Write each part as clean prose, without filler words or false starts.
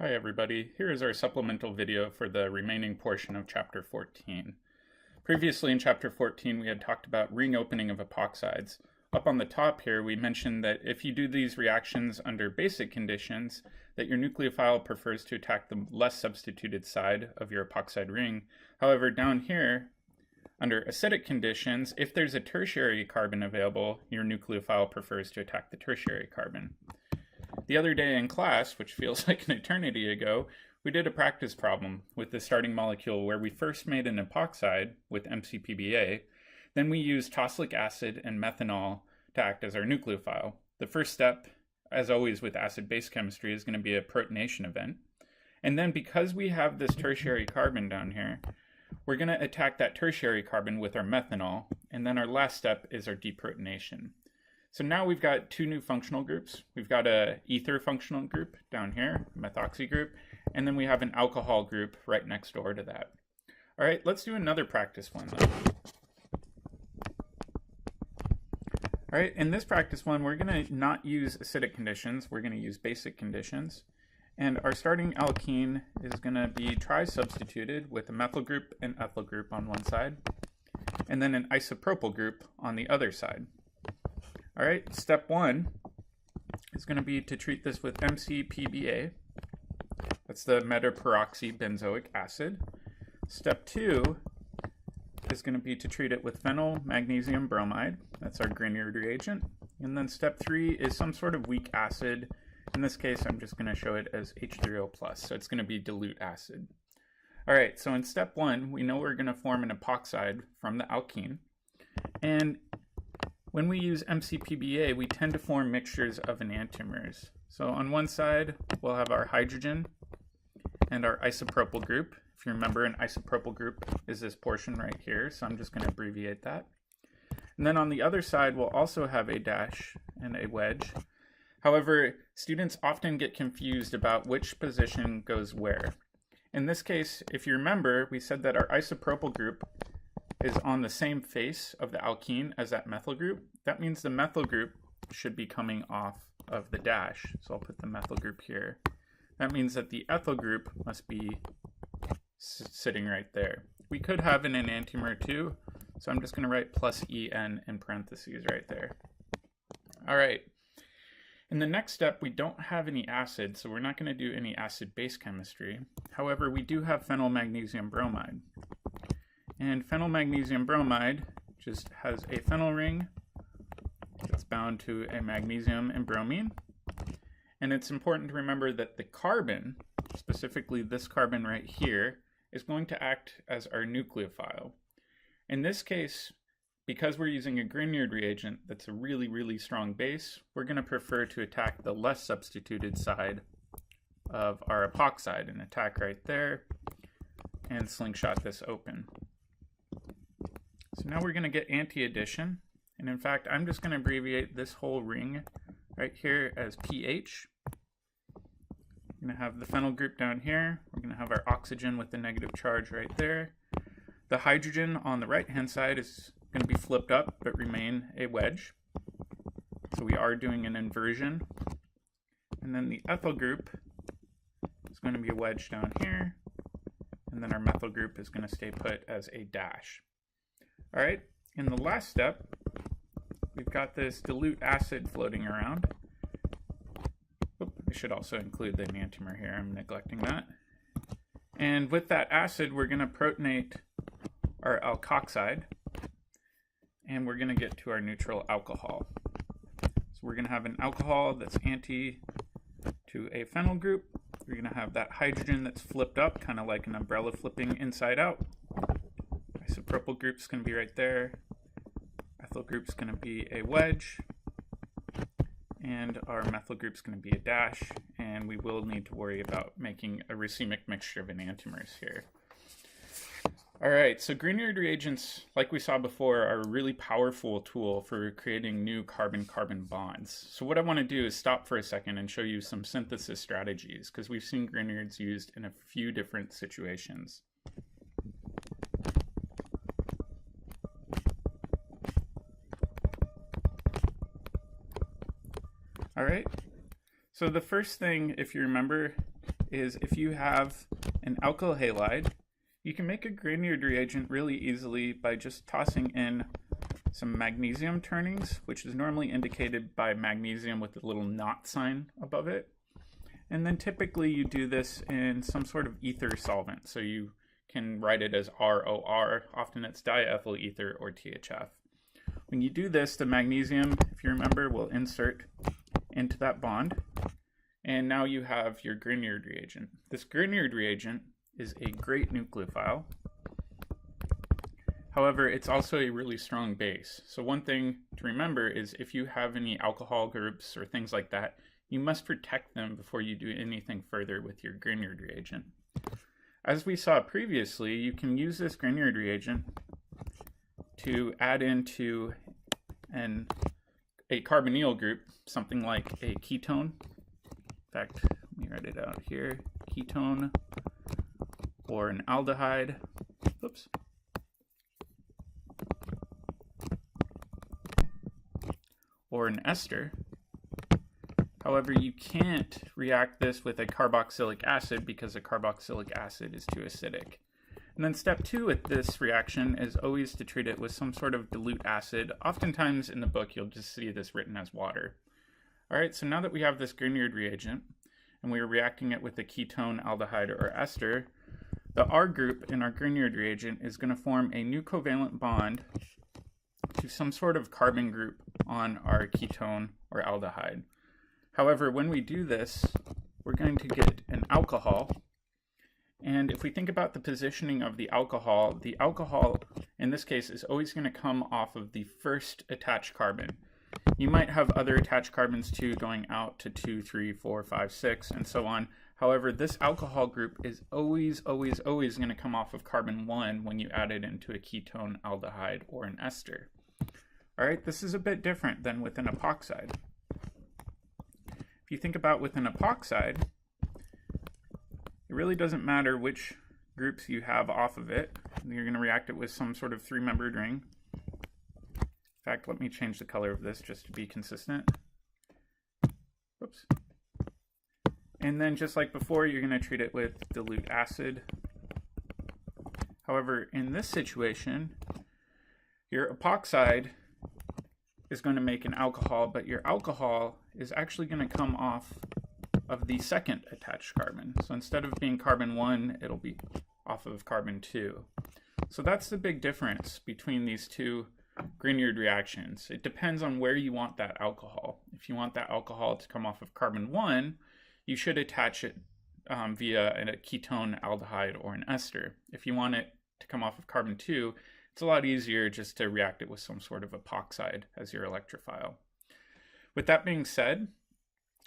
Hi everybody, here is our supplemental video for the remaining portion of Chapter 14. Previously in Chapter 14 we had talked about ring opening of epoxides. Up on the top here we mentioned that if you do these reactions under basic conditions, that your nucleophile prefers to attack the less substituted side of your epoxide ring. However, down here, under acidic conditions, if there's a tertiary carbon available, your nucleophile prefers to attack the tertiary carbon. The other day in class, which feels like an eternity ago, we did a practice problem with the starting molecule where we first made an epoxide with MCPBA, then we used tosylic acid and methanol to act as our nucleophile. The first step, as always with acid-base chemistry, is going to be a protonation event. And then because we have this tertiary carbon down here, we're going to attack that tertiary carbon with our methanol, and then our last step is our deprotonation. So now we've got two new functional groups. We've got a ether functional group down here, methoxy group, and then we have an alcohol group right next door to that. All right, let's do another practice one though. All right, in this practice one, we're gonna not use acidic conditions, we're gonna use basic conditions. And our starting alkene is gonna be tri-substituted with a methyl group and ethyl group on one side, and then an isopropyl group on the other side. All right, step one is going to be to treat this with MCPBA. That's the metaperoxybenzoic acid. Step two is going to be to treat it with phenyl magnesium bromide. That's our Grignard reagent. And then step three is some sort of weak acid. In this case, I'm just going to show it as H3O+, so it's going to be dilute acid. All right, so in step one, we know we're going to form an epoxide from the alkene. And when we use MCPBA, we tend to form mixtures of enantiomers. So on one side, we'll have our hydrogen and our isopropyl group. If you remember, an isopropyl group is this portion right here, so I'm just going to abbreviate that. And then on the other side, we'll also have a dash and a wedge. However, students often get confused about which position goes where. In this case, if you remember, we said that our isopropyl group is on the same face of the alkene as that methyl group. That means the methyl group should be coming off of the dash. So I'll put the methyl group here. That means that the ethyl group must be sitting right there. We could have an enantiomer too, so I'm just going to write plus En in parentheses right there. All right. In the next step, we don't have any acid, so we're not going to do any acid-base chemistry. However, we do have phenyl magnesium bromide. And phenyl magnesium bromide just has a phenyl ring that's bound to a magnesium and bromine. And it's important to remember that the carbon, specifically this carbon right here, is going to act as our nucleophile. In this case, because we're using a Grignard reagent that's a really, really strong base, we're going to prefer to attack the less substituted side of our epoxide and attack right there and slingshot this open. So now we're going to get anti-addition, and in fact I'm just going to abbreviate this whole ring right here as pH. We're going to have the phenyl group down here, we're going to have our oxygen with the negative charge right there. The hydrogen on the right hand side is going to be flipped up but remain a wedge. So we are doing an inversion. And then the ethyl group is going to be a wedge down here, and then our methyl group is going to stay put as a dash. All right, in the last step, we've got this dilute acid floating around. Oop, I should also include the enantiomer here, I'm neglecting that. And with that acid, we're going to protonate our alkoxide, and we're going to get to our neutral alcohol. So we're going to have an alcohol that's anti to a phenyl group. We're going to have that hydrogen that's flipped up, kind of like an umbrella flipping inside out. Isopropyl group's going to be right there. Ethyl group's going to be a wedge. And our methyl group's going to be a dash. And we will need to worry about making a racemic mixture of enantiomers here. All right, so Grignard reagents, like we saw before, are a really powerful tool for creating new carbon-carbon bonds. So what I want to do is stop for a second and show you some synthesis strategies, because we've seen Grignards used in a few different situations. All right, so the first thing, if you remember, is if you have an alkyl halide, you can make a Grignard reagent really easily by just tossing in some magnesium turnings, which is normally indicated by magnesium with a little not sign above it. And then typically you do this in some sort of ether solvent. So you can write it as ROR. Often it's diethyl ether or THF. When you do this, the magnesium, if you remember, will insert into that bond. And now you have your Grignard reagent. This Grignard reagent is a great nucleophile. However, it's also a really strong base. So one thing to remember is if you have any alcohol groups or things like that, you must protect them before you do anything further with your Grignard reagent. As we saw previously, you can use this Grignard reagent to add into a carbonyl group, something like a ketone. In fact, let me write it out here. Ketone or an aldehyde. Oops. Or an ester. However, you can't react this with a carboxylic acid because a carboxylic acid is too acidic. And then step 2 with this reaction is always to treat it with some sort of dilute acid. Oftentimes in the book, you'll just see this written as water. All right, so now that we have this Grignard reagent, and we are reacting it with a ketone, aldehyde, or ester, the R group in our Grignard reagent is going to form a new covalent bond to some sort of carbon group on our ketone or aldehyde. However, when we do this, we're going to get an alcohol. And if we think about the positioning of the alcohol in this case is always going to come off of the first attached carbon. You might have other attached carbons too going out to 2, 3, 4, 5, 6, and so on. However, this alcohol group is always going to come off of carbon 1 when you add it into a ketone, aldehyde, or an ester. All right, this is a bit different than with an epoxide. If you think about with an epoxide, it really doesn't matter which groups you have off of it. You're going to react it with some sort of 3-membered ring. In fact, let me change the color of this just to be consistent. Whoops. And then just like before, you're going to treat it with dilute acid. However, in this situation, your epoxide is going to make an alcohol, but your alcohol is actually going to come off of the second attached carbon. So instead of being carbon 1, it'll be off of carbon 2. So that's the big difference between these two Grignard reactions. It depends on where you want that alcohol. If you want that alcohol to come off of carbon 1, you should attach it via a ketone, aldehyde, or an ester. If you want it to come off of carbon 2, it's a lot easier just to react it with some sort of epoxide as your electrophile. With that being said,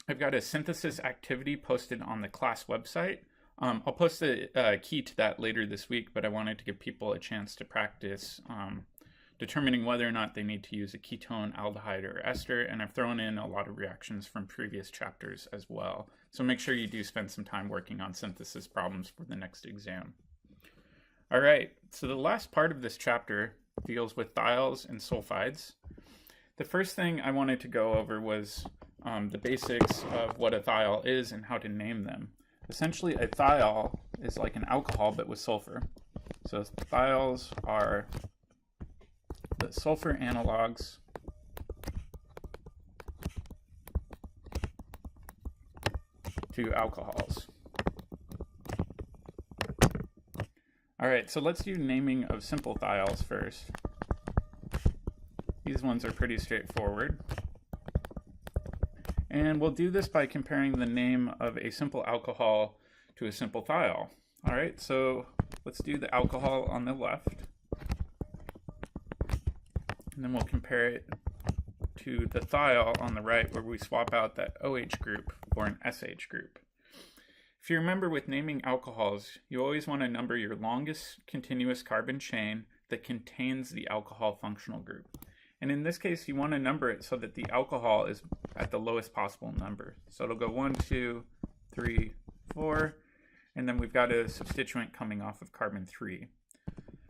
I've got a synthesis activity posted on the class website. I'll post a key to that later this week, but I wanted to give people a chance to practice determining whether or not they need to use a ketone, aldehyde, or ester, and I've thrown in a lot of reactions from previous chapters as well. So make sure you do spend some time working on synthesis problems for the next exam. All right, so the last part of this chapter deals with thiols and sulfides. The first thing I wanted to go over was the basics of what a thiol is and how to name them. Essentially, a thiol is like an alcohol but with sulfur. So thiols are the sulfur analogs to alcohols. All right, so let's do naming of simple thiols first. These ones are pretty straightforward. And we'll do this by comparing the name of a simple alcohol to a simple thiol. All right, so let's do the alcohol on the left. And then we'll compare it to the thiol on the right, where we swap out that OH group for an SH group. If you remember with naming alcohols, you always want to number your longest continuous carbon chain that contains the alcohol functional group. And in this case, you want to number it so that the alcohol is at the lowest possible number. So it'll go 1, 2, 3, 4, and then we've got a substituent coming off of carbon 3.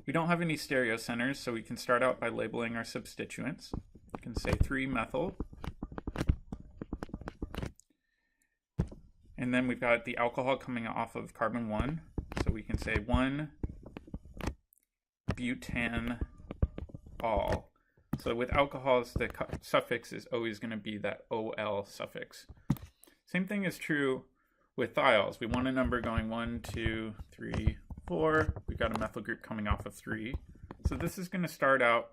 We don't have any stereocenters, so we can start out by labeling our substituents. We can say 3-methyl. And then we've got the alcohol coming off of carbon 1. So we can say 1-butanol. So with alcohols, the suffix is always going to be that OL suffix. Same thing is true with thiols. We want a number going 1, 2, 3, 4. We've got a methyl group coming off of 3. So this is going to start out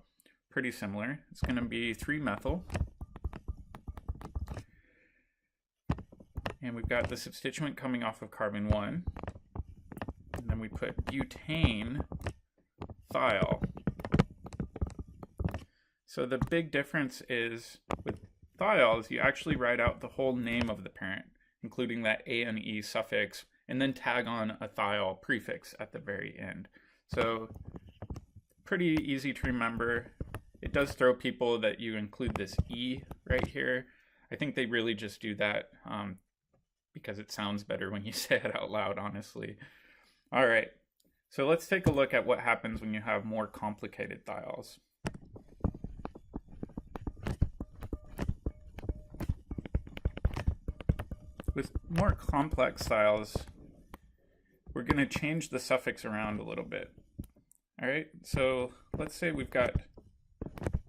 pretty similar. It's going to be 3-methyl. And we've got the substituent coming off of carbon 1. And then we put butane thiol. So the big difference is with thiols, you actually write out the whole name of the parent, including that A and E suffix, and then tag on a thiol prefix at the very end. So pretty easy to remember. It does throw people that you include this E right here. I think they really just do that because it sounds better when you say it out loud, honestly. All right, so let's take a look at what happens when you have more complicated thiols. With more complex thiols, we're going to change the suffix around a little bit. All right, so let's say we've got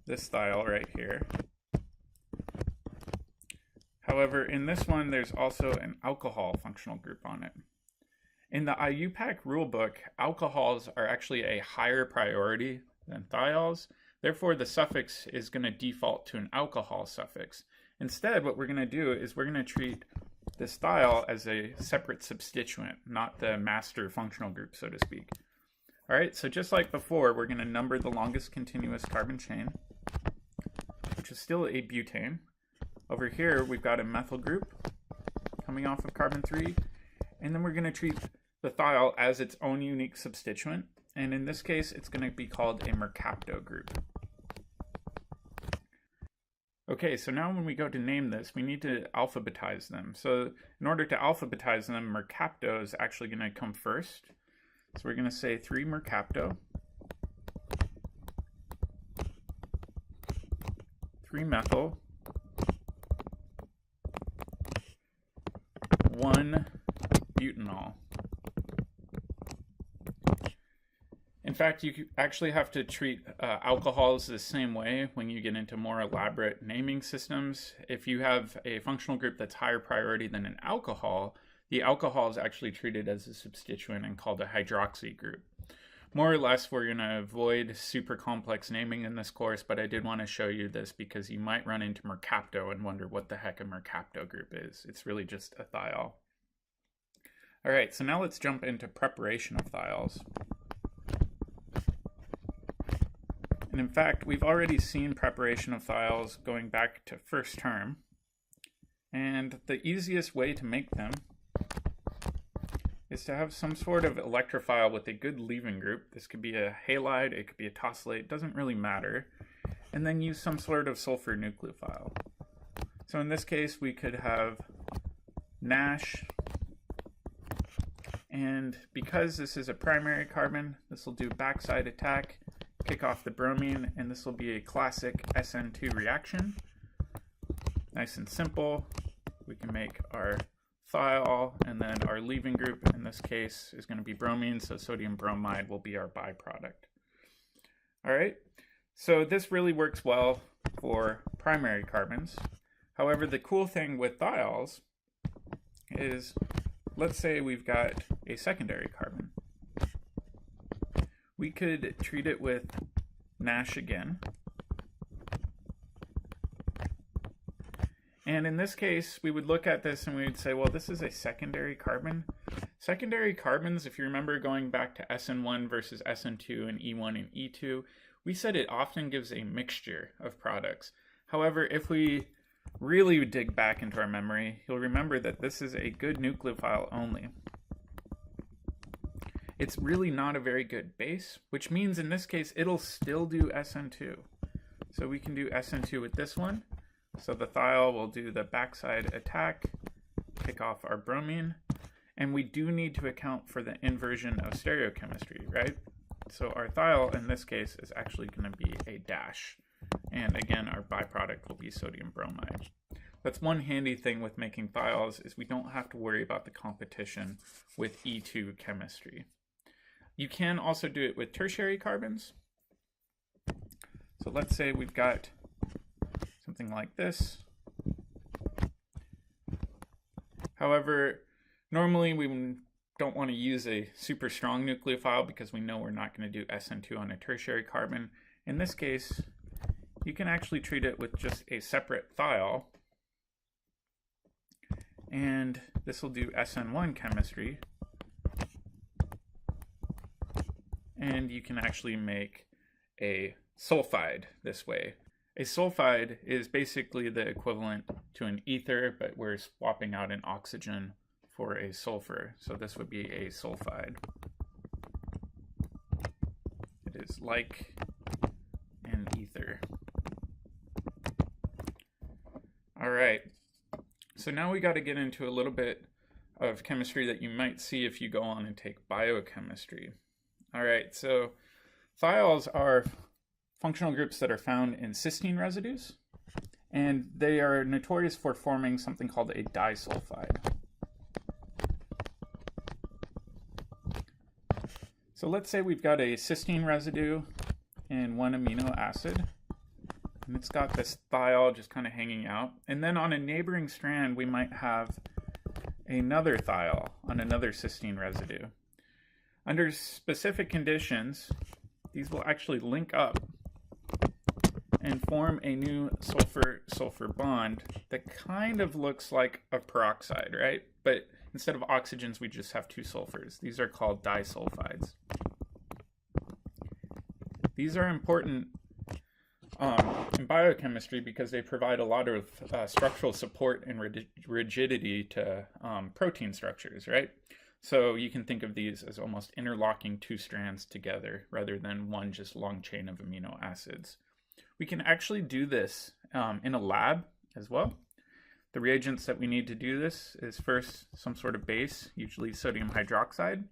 this thiol right here. However, in this one, there's also an alcohol functional group on it. In the IUPAC rulebook, alcohols are actually a higher priority than thiols. Therefore, the suffix is going to default to an alcohol suffix. Instead, what we're going to do is we're going to treat this thiol as a separate substituent, not the master functional group, so to speak. All right, so just like before, we're going to number the longest continuous carbon chain, which is still a butane. Over here, we've got a methyl group coming off of carbon 3, and then we're going to treat the thiol as its own unique substituent, and in this case, it's going to be called a mercapto group. Okay, so now when we go to name this, we need to alphabetize them. So in order to alphabetize them, mercapto is actually going to come first. So we're going to say 3-mercapto, 3-methyl, 1-butanol. In fact, you actually have to treat alcohols the same way when you get into more elaborate naming systems. If you have a functional group that's higher priority than an alcohol, the alcohol is actually treated as a substituent and called a hydroxy group. More or less, we're going to avoid super complex naming in this course, but I did want to show you this because you might run into mercapto and wonder what the heck a mercapto group is. It's really just a thiol. All right, so now let's jump into preparation of thiols. And in fact, we've already seen preparation of thiols going back to first term. And the easiest way to make them is to have some sort of electrophile with a good leaving group. This could be a halide, it could be a tosylate, it doesn't really matter. And then use some sort of sulfur nucleophile. So in this case, we could have NaSH. And because this is a primary carbon, this will do backside attack, kick off the bromine, and this will be a classic SN2 reaction. Nice and simple. We can make our thiol, and then our leaving group in this case is going to be bromine, so sodium bromide will be our byproduct. All right, so this really works well for primary carbons. However, the cool thing with thiols is, let's say we've got a secondary carbon. We could treat it with NaSH again. And in this case, we would look at this and we would say, well, this is a secondary carbon. Secondary carbons, if you remember going back to SN1 versus SN2 and E1 and E2, we said it often gives a mixture of products. However, if we really dig back into our memory, you'll remember that this is a good nucleophile only. It's really not a very good base, which means in this case, it'll still do SN2. So we can do SN2 with this one. So the thiol will do the backside attack, kick off our bromine, and we do need to account for the inversion of stereochemistry, right? So our thiol in this case is actually going to be a dash. And again, our byproduct will be sodium bromide. That's one handy thing with making thiols is we don't have to worry about the competition with E2 chemistry. You can also do it with tertiary carbons. So let's say we've got something like this. However, normally we don't want to use a super strong nucleophile because we know we're not going to do SN2 on a tertiary carbon. In this case, you can actually treat it with just a separate thiol. And this will do SN1 chemistry. And you can actually make a sulfide this way. A sulfide is basically the equivalent to an ether, but we're swapping out an oxygen for a sulfur. So this would be a sulfide. It is like an ether. All right. So now we got to get into a little bit of chemistry that you might see if you go on and take biochemistry. All right. So thiols are functional groups that are found in cysteine residues, and they are notorious for forming something called a disulfide. So let's say we've got a cysteine residue in one amino acid, and it's got this thiol just kind of hanging out, and then on a neighboring strand we might have another thiol on another cysteine residue. Under specific conditions, these will actually link up and form a new sulfur-sulfur bond that kind of looks like a peroxide, right? But instead of oxygens, we just have two sulfurs. These are called disulfides. These are important in biochemistry because they provide a lot of structural support and rigidity to protein structures, right? So you can think of these as almost interlocking two strands together rather than one just long chain of amino acids. We can actually do this in a lab as well. The reagents that we need to do this is first some sort of base, usually sodium hydroxide.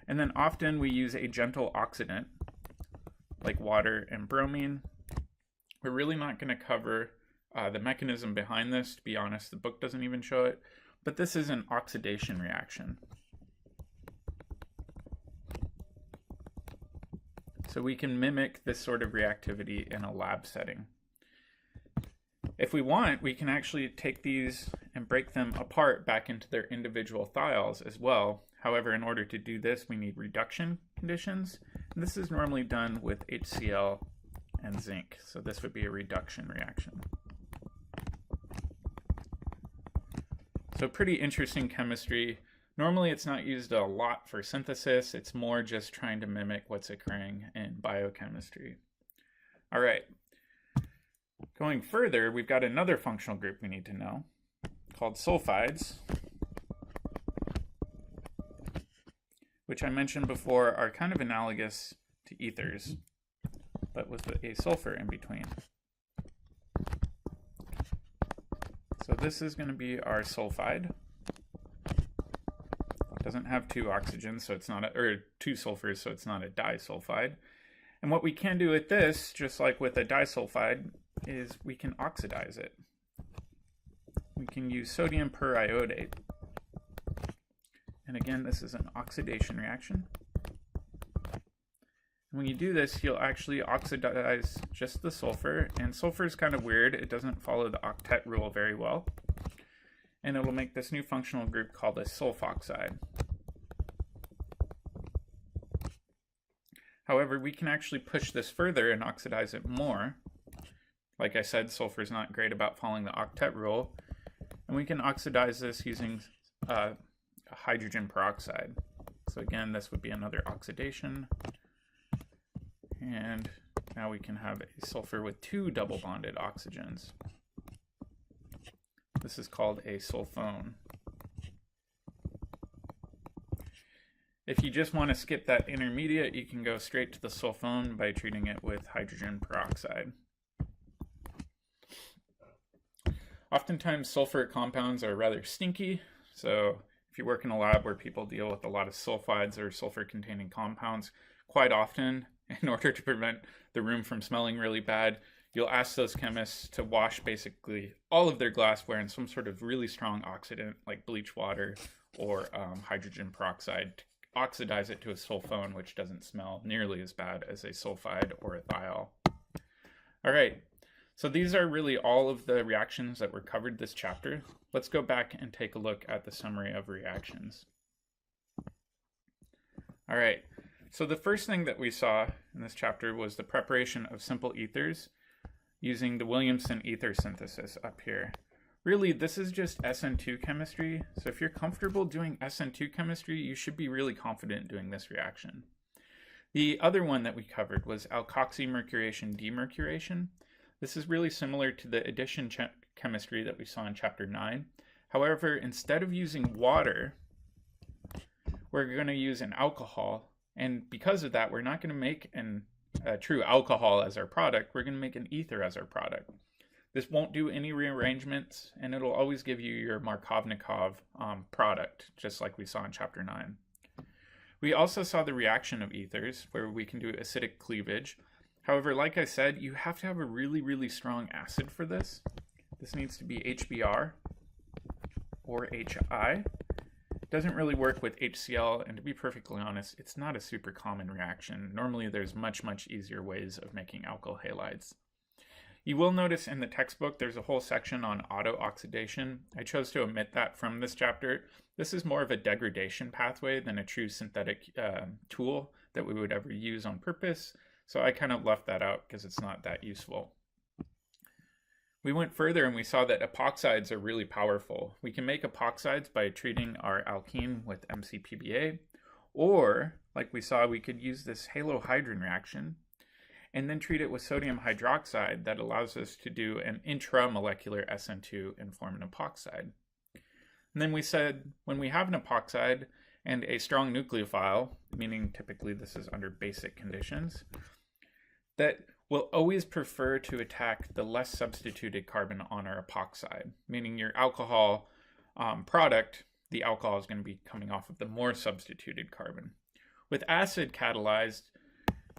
And then often we use a gentle oxidant like water and bromine. We're really not going to cover the mechanism behind this. To be honest, the book doesn't even show it. But this is an oxidation reaction. So we can mimic this sort of reactivity in a lab setting. If we want, we can actually take these and break them apart back into their individual thiols as well. However, in order to do this, we need reduction conditions. And this is normally done with HCl and zinc. So this would be a reduction reaction. So pretty interesting chemistry. Normally it's not used a lot for synthesis. It's more just trying to mimic what's occurring in biochemistry. All right. Going further, we've got another functional group we need to know called sulfides, which I mentioned before are kind of analogous to ethers, but with a sulfur in between. So this is going to be our sulfide. It doesn't have two oxygens, so it's not two sulfurs, so it's not a disulfide. And what we can do with this, just like with a disulfide, is we can oxidize it. We can use sodium periodate. And again, this is an oxidation reaction. And when you do this, you'll actually oxidize just the sulfur. And sulfur is kind of weird. It doesn't follow the octet rule very well. And it will make this new functional group called a sulfoxide. However, we can actually push this further and oxidize it more. Like I said, sulfur is not great about following the octet rule. And we can oxidize this using hydrogen peroxide. So again, this would be another oxidation. And now we can have a sulfur with two double bonded oxygens. This is called a sulfone. If you just want to skip that intermediate, you can go straight to the sulfone by treating it with hydrogen peroxide. Oftentimes sulfur compounds are rather stinky, so if you work in a lab where people deal with a lot of sulfides or sulfur-containing compounds, quite often, in order to prevent the room from smelling really bad, you'll ask those chemists to wash basically all of their glassware in some sort of really strong oxidant like bleach water or hydrogen peroxide to oxidize it to a sulfone, which doesn't smell nearly as bad as a sulfide or a thiol. All right, so these are really all of the reactions that were covered this chapter. Let's go back and take a look at the summary of reactions. All right, so the first thing that we saw in this chapter was the preparation of simple ethers using the Williamson ether synthesis up here. Really, this is just SN2 chemistry, so if you're comfortable doing SN2 chemistry, you should be really confident doing this reaction. The other one that we covered was alkoxymercuration demercuration. This is really similar to the addition chemistry that we saw in chapter 9. However, instead of using water, we're going to use an alcohol, and because of that, we're not going to make a true alcohol as our product, we're going to make an ether as our product. This won't do any rearrangements, and it'll always give you your Markovnikov product, just like we saw in chapter 9. We also saw the reaction of ethers, where we can do acidic cleavage. However, like I said, you have to have a really, really strong acid for this. This needs to be HBr or HI. It doesn't really work with HCl, and to be perfectly honest, it's not a super common reaction. Normally, there's much, much easier ways of making alkyl halides. You will notice in the textbook there's a whole section on auto-oxidation. I chose to omit that from this chapter. This is more of a degradation pathway than a true synthetic tool that we would ever use on purpose, so I kind of left that out because it's not that useful. We went further and we saw that epoxides are really powerful. We can make epoxides by treating our alkene with MCPBA, or, like we saw, we could use this halohydrin reaction and then treat it with sodium hydroxide that allows us to do an intramolecular SN2 and form an epoxide. And then we said when we have an epoxide and a strong nucleophile, meaning typically this is under basic conditions, that we'll always prefer to attack the less substituted carbon on our epoxide, meaning your alcohol product, the alcohol is going to be coming off of the more substituted carbon. With acid catalyzed,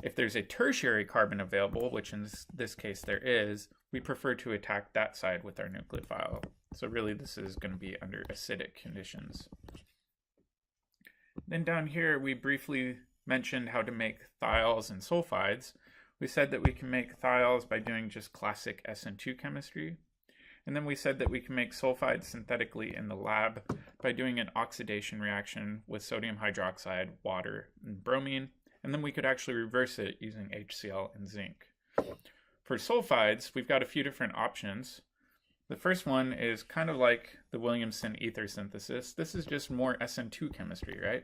if there's a tertiary carbon available, which in this case there is, we prefer to attack that side with our nucleophile. So really this is going to be under acidic conditions. Then down here we briefly mentioned how to make thiols and sulfides. We said that we can make thiols by doing just classic SN2 chemistry. And then we said that we can make sulfides synthetically in the lab by doing an oxidation reaction with sodium hydroxide, water, and bromine. And then we could actually reverse it using HCl and zinc. For sulfides, we've got a few different options. The first one is kind of like the Williamson ether synthesis. This is just more SN2 chemistry, right?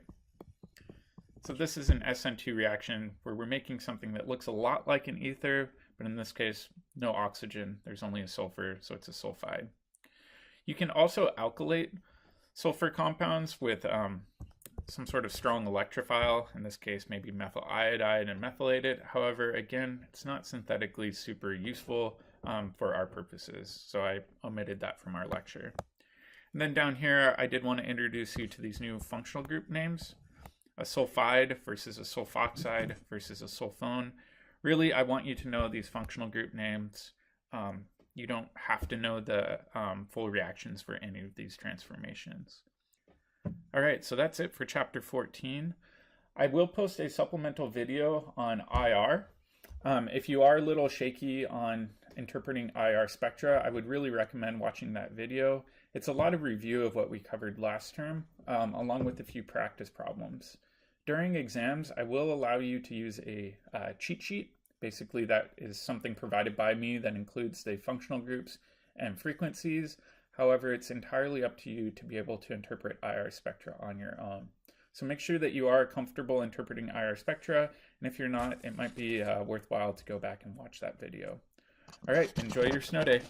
So this is an SN2 reaction where we're making something that looks a lot like an ether, but in this case, no oxygen. There's only a sulfur, so it's a sulfide. You can also alkylate sulfur compounds with some sort of strong electrophile, in this case maybe methyl iodide and methylate it. However, again, it's not synthetically super useful for our purposes, so I omitted that from our lecture. And then down here, I did want to introduce you to these new functional group names. A sulfide versus a sulfoxide versus a sulfone. Really, I want you to know these functional group names. You don't have to know the full reactions for any of these transformations. All right, so that's it for chapter 14. I will post a supplemental video on IR. If you are a little shaky on interpreting IR spectra, I would really recommend watching that video. It's a lot of review of what we covered last term, along with a few practice problems. During exams, I will allow you to use a cheat sheet. Basically, that is something provided by me that includes the functional groups and frequencies. However, it's entirely up to you to be able to interpret IR spectra on your own. So make sure that you are comfortable interpreting IR spectra, and if you're not, it might be worthwhile to go back and watch that video. All right, enjoy your snow day.